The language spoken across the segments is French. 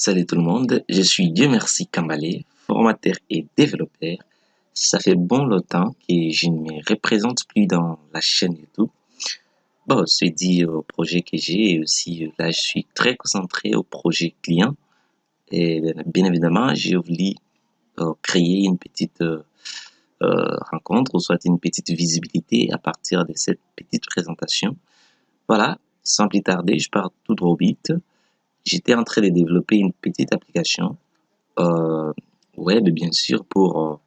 Salut tout le monde, je suis Dieu merci Kambalé, formateur et développeur. Ça fait bon longtemps que je ne me représente plus dans la chaîne YouTube. Bon, c'est dit au projet que j'ai et aussi là je suis très concentré au projet client. Et bien évidemment, j'ai voulu créer une petite rencontre ou soit une petite visibilité à partir de cette petite présentation. Voilà, sans plus tarder, je pars tout droit vite. J'étais en train de développer une petite application euh, web, bien sûr, pour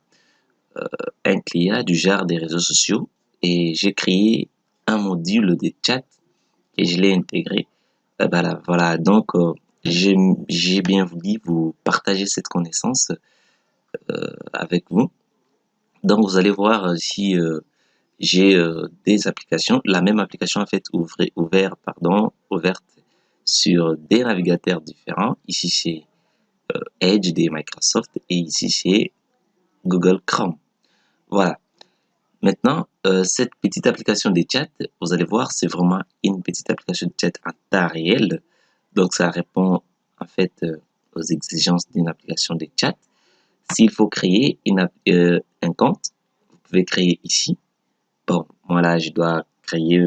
un client du genre des réseaux sociaux. Et j'ai créé un module de chat et je l'ai intégré. Voilà, donc j'ai bien voulu vous partager cette connaissance avec vous. Donc vous allez voir ici, j'ai des applications, la même application en fait ouverte sur des navigateurs différents. Ici c'est Edge de Microsoft et ici c'est Google Chrome. Voilà. Maintenant, cette petite application de chat, vous allez voir, c'est vraiment une petite application de chat en temps réel. Donc, ça répond en fait aux exigences d'une application de chat. S'il faut créer un compte, vous pouvez créer ici. Bon, moi là, je dois créer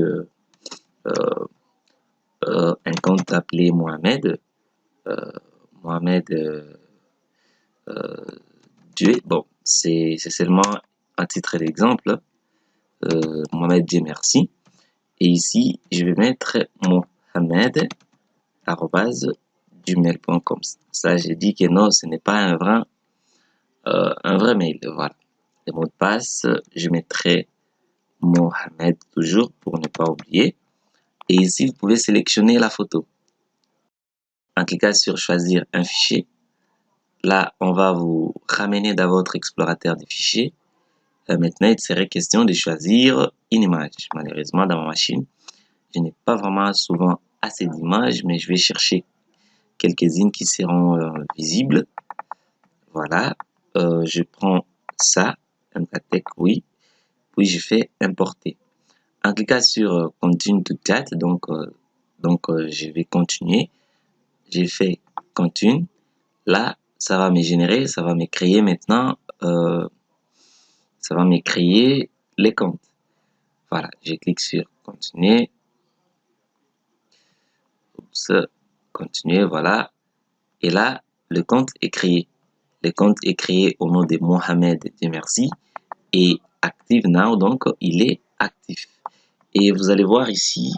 un compte appelé Mohamed. Mohamed Dieu. Bon, c'est seulement un titre d'exemple. Mohamed Dieu merci. Et ici, je vais mettre mohamed@gmail.com. Ça, j'ai dit que non, ce n'est pas un vrai mail. Voilà. Le mot de passe, je mettrai Mohamed toujours pour ne pas oublier. Et ici, vous pouvez sélectionner la photo. En cliquant sur choisir un fichier, là, on va vous ramener dans votre explorateur de fichiers. Maintenant, il serait question de choisir une image. Malheureusement, dans ma machine, je n'ai pas vraiment souvent assez d'images, mais je vais chercher quelques-unes qui seront visibles. Voilà, je prends ça, MKTech, oui, puis je fais importer. En cliquant sur Continue to chat, donc je vais continuer. J'ai fait Continue. Là, ça va me générer, ça va me créer maintenant, ça va me créer les comptes. Voilà, je clique sur Continuer. Oups, continuer, voilà. Et là, le compte est créé. Le compte est créé au nom de Mohamed Dieu merci et Active Now, donc il est actif. Et vous allez voir ici,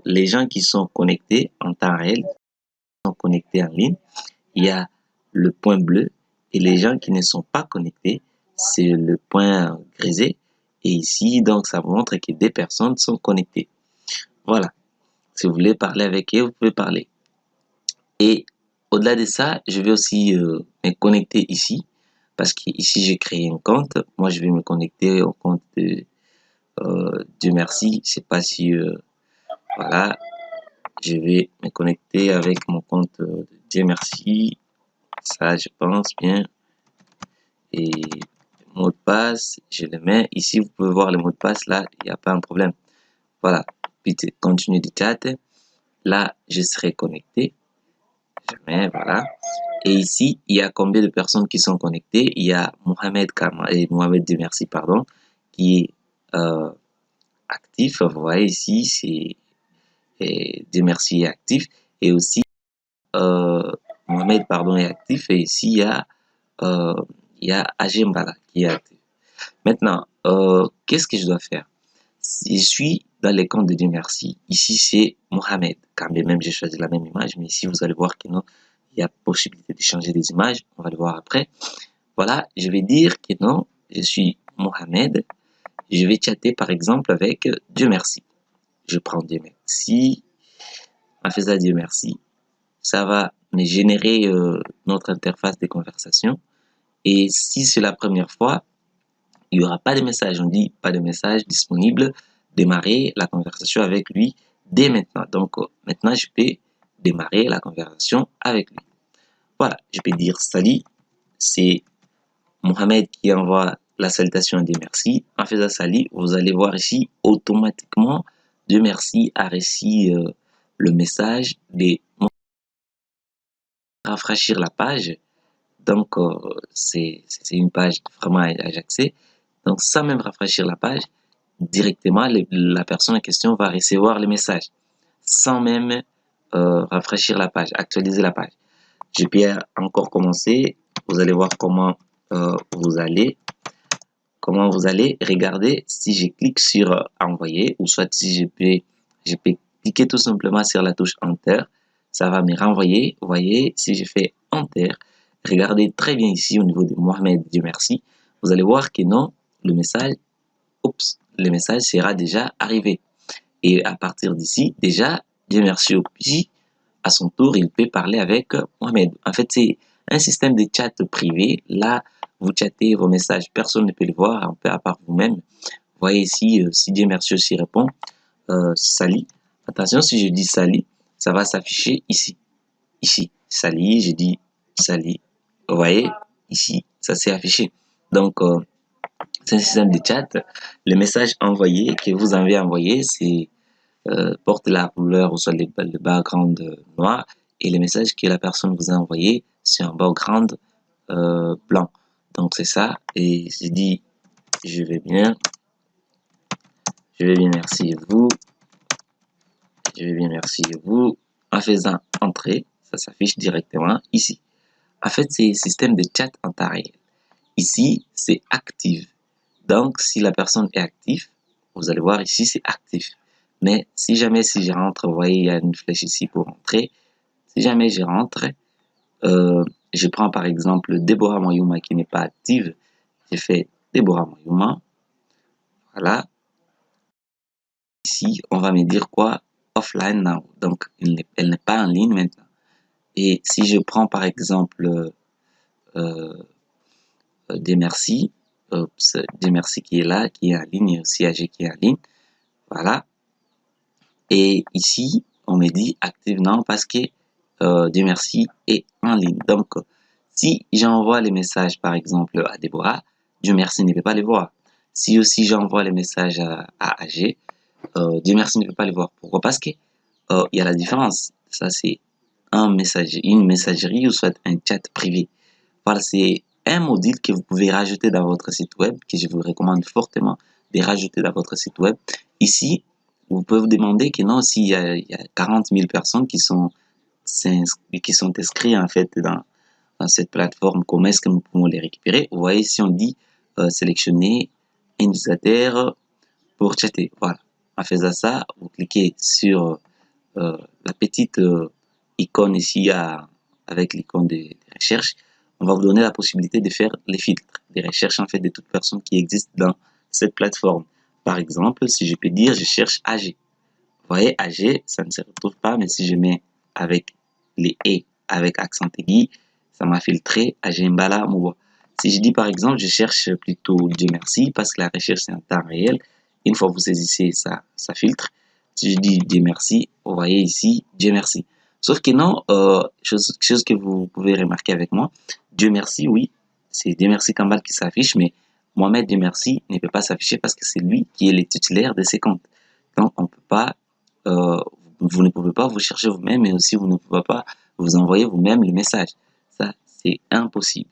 les gens qui sont connectés en temps réel, sont connectés en ligne, il y a le point bleu et les gens qui ne sont pas connectés, c'est le point grisé. Et ici, donc ça vous montre que des personnes sont connectées. Voilà. Si vous voulez parler avec eux, vous pouvez parler. Et au-delà de ça, je vais aussi me connecter ici parce qu'ici j'ai créé un compte. Moi, je vais me connecter au compte de Dieu merci. Je sais pas si voilà, je vais me connecter avec mon compte de Dieu merci. Ça, je pense bien. Et le mot de passe, je le mets ici. Vous pouvez voir le mot de passe là. Il n'y a pas un problème. Voilà. Puis continue de chat. Là, je serai connecté. Je mets voilà. Et ici, il y a combien de personnes qui sont connectées? Il y a Mohamed Dieu merci, pardon, qui est actif. Vous voyez ici, c'est Dieu merci est actif. Et aussi, Mohamed, pardon, est actif. Et ici, il y a Ajimbala qui est actif. Maintenant, qu'est-ce que je dois faire? Je suis dans les comptes de Dieu merci. Ici, c'est Mohamed. Quand même, j'ai choisi la même image, mais ici, vous allez voir que non, il y a possibilité de changer des images. On va le voir après. Voilà, je vais dire que non, je suis Mohamed. Je vais chatter par exemple avec Dieu merci. Je prends Dieu merci. En faisant Dieu merci, ça va me générer notre interface de conversation. Et si c'est la première fois, il n'y aura pas de message. On dit pas de message disponible. Démarrer la conversation avec lui dès maintenant. Donc maintenant, je peux démarrer la conversation avec lui. Voilà, je peux dire salut. C'est Mohamed qui envoie la salutation Dieu merci. En faisant salut, vous allez voir ici, automatiquement, Dieu merci a reçu le message de rafraîchir la page, donc c'est une page vraiment Ajaxée, donc sans même rafraîchir la page, directement la personne en question va recevoir le message, sans même rafraîchir la page, actualiser la page. Je peux encore commencer, vous allez voir comment vous allez regarder si je clique sur envoyer, ou soit si je peux cliquer tout simplement sur la touche Enter, ça va me renvoyer. Vous voyez, si je fais Enter, regardez très bien ici au niveau de Mohamed, Dieu merci, vous allez voir que non, le message sera déjà arrivé. Et à partir d'ici, déjà, Dieu merci au petit, à son tour, il peut parler avec Mohamed. En fait, c'est un système de chat privé. Là, vous chattez vos messages, personne ne peut le voir, à part vous-même. Vous voyez ici, si Dieu merci aussi répond, Sali. Attention, si je dis Sali, ça va s'afficher ici. Ici, Sali, je dis Sali. Vous voyez, ici, ça s'est affiché. Donc, c'est un système de chat. Le message envoyé que vous avez envoyé, c'est porte la couleur ou soit le background noir, et le message que la personne vous a envoyé, c'est un background blanc. Donc c'est ça, et j'ai dit je vais bien, merci vous, je vais bien, merci vous. En faisant entrer, ça s'affiche directement ici. En fait, c'est un système de chat en temps réel. Ici, c'est active. Donc, si la personne est active, vous allez voir ici, c'est actif. Mais si jamais, si je rentre, vous voyez, il y a une flèche ici pour entrer. Si jamais je rentre, je prends par exemple Deborah Moyouma qui n'est pas active. J'ai fait Deborah Moyouma. Voilà. Ici, on va me dire quoi? Offline now. Donc, elle n'est pas en ligne maintenant. Et si je prends par exemple des merci qui est là, qui est en ligne, et aussi AG qui est en ligne. Voilà. Et ici, on me dit active non parce que Dieu merci est en ligne. Donc, si j'envoie les messages, par exemple, à Déborah, Dieu merci ne peut pas les voir. Si aussi j'envoie les messages à AG, Dieu merci ne peut pas les voir. Pourquoi? Parce que il y a la différence. Ça, c'est une messagerie ou soit un chat privé. Voilà, c'est un module que vous pouvez rajouter dans votre site web, que je vous recommande fortement de rajouter dans votre site web. Ici, vous pouvez vous demander que non, s'il y a 40 000 personnes qui sont inscrites en fait dans cette plateforme, comment est-ce que nous pouvons les récupérer? Vous voyez, si on dit sélectionner un utilisateur pour chatter. Voilà. En faisant ça, vous cliquez sur la petite icône ici avec l'icône de recherche. On va vous donner la possibilité de faire les filtres, des recherches en fait de toute personne qui existe dans cette plateforme. Par exemple, si je peux dire je cherche AG. Vous voyez, AG, ça ne se retrouve pas, mais si je mets avec les E avec accent aigu, ça m'a filtré AG Mbala Mouwa. Si je dis par exemple, je cherche plutôt Dieu merci, parce que la recherche c'est en temps réel, une fois que vous saisissez ça filtre. Si je dis Dieu merci, vous voyez ici Dieu merci. Sauf que non, chose que vous pouvez remarquer avec moi, Dieu merci, oui, c'est Dieu merci Kambal qui s'affiche, mais Mohamed Dieu merci ne peut pas s'afficher parce que c'est lui qui est le titulaire de ces comptes. Donc on peut pas, vous ne pouvez pas vous chercher vous-même, mais aussi vous ne pouvez pas vous envoyer vous-même le message. Ça, c'est impossible.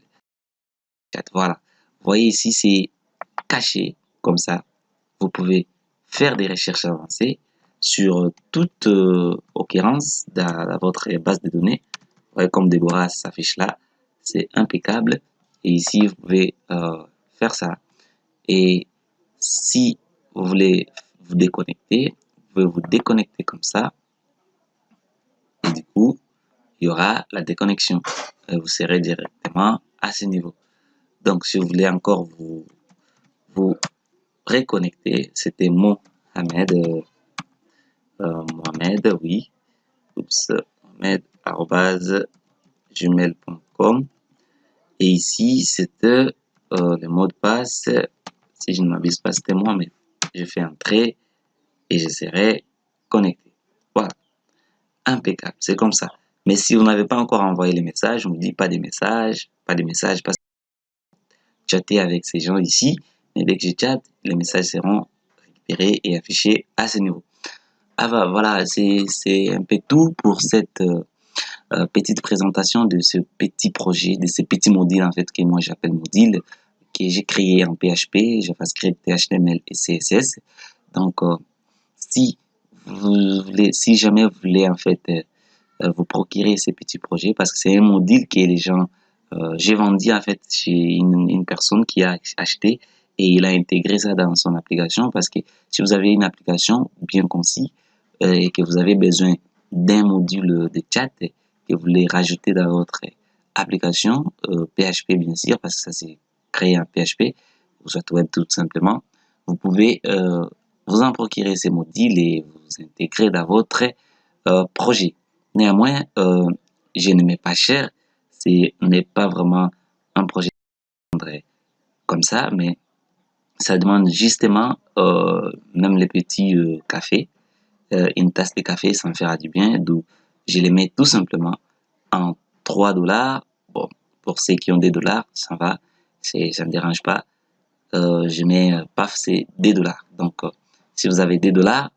Voilà. Vous voyez ici, c'est caché comme ça. Vous pouvez faire des recherches avancées sur toute occurrence dans votre base de données. Vous voyez comme Déborah s'affiche là. C'est impeccable. Et ici, vous pouvez faire ça. Et si vous voulez vous déconnecter, vous pouvez vous déconnecter comme ça. Et du coup, il y aura la déconnexion. Et vous serez directement à ce niveau. Donc, si vous voulez encore vous reconnecter, c'était Mohamed, oui, Mohamed, @gmail.com. Et ici, c'était le mot de passe, si je ne m'abuse pas, c'était Mohamed. Je fais entrer et je serai connecté. Voilà, impeccable, c'est comme ça. Mais si vous n'avez pas encore envoyé les messages, on me dit pas de messages, parce que chatter avec ces gens ici, mais dès que je chatte, les messages seront récupérés et affichés à ce niveau. Ah bah voilà, c'est un peu tout pour cette petite présentation de ce petit projet, de ce petit module en fait que moi j'appelle module, que j'ai créé en PHP, JavaScript, HTML et CSS. Donc, si jamais vous voulez en fait vous procurer ces petits projets, parce que c'est un module que les gens, j'ai vendu en fait chez une personne qui a acheté et il a intégré ça dans son application, parce que si vous avez une application bien conçue et que vous avez besoin d'un module de chat que vous voulez rajouter dans votre application, PHP bien sûr, parce que ça c'est créé en PHP, ou soit web tout simplement, vous pouvez vous en procurer ces modules et vous intégrer dans votre projet. Néanmoins, je ne mets pas cher, ce n'est pas vraiment un projet comme ça, mais ça demande justement, même les petits cafés, une tasse de café, ça me fera du bien, d'où je les mets tout simplement en 3 $. Bon, pour ceux qui ont des dollars, ça va, ça ne me dérange pas. Je mets, paf, c'est des dollars. Donc, si vous avez des dollars,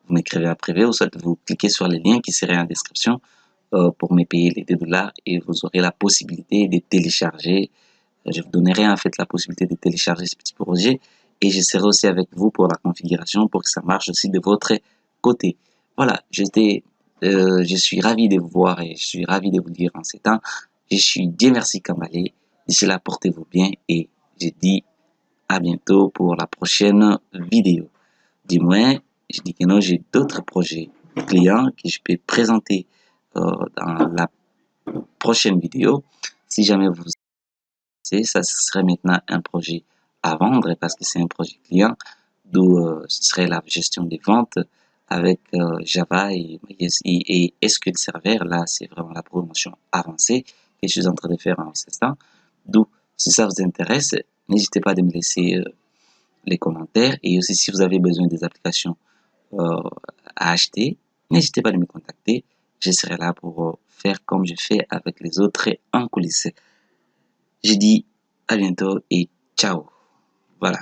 vous m'écrivez en privé ou soit vous cliquez sur les liens qui seraient en description pour me payer les 2 $ et vous aurez la possibilité de télécharger. Je vous donnerai en fait la possibilité de télécharger ce petit projet et je serai aussi avec vous pour la configuration pour que ça marche aussi de votre côté. Voilà, je suis ravi de vous voir et je suis ravi de vous dire en ces temps. Je suis Dieu merci Kamale. D'ici là, portez-vous bien et je dis à bientôt pour la prochaine vidéo. Du moins, je dis que non, j'ai d'autres projets clients que je peux présenter dans la prochaine vidéo. Si jamais vous savez, ça serait maintenant un projet à vendre parce que c'est un projet client, d'où ce serait la gestion des ventes avec Java et SQL Server. Là, c'est vraiment la promotion avancée que je suis en train de faire en ce temps. D'où, si ça vous intéresse, n'hésitez pas à me laisser les commentaires et aussi si vous avez besoin des applications à acheter, n'hésitez pas à me contacter. Je serai là pour faire comme je fais avec les autres en coulisses. Je dis à bientôt et ciao. Voilà.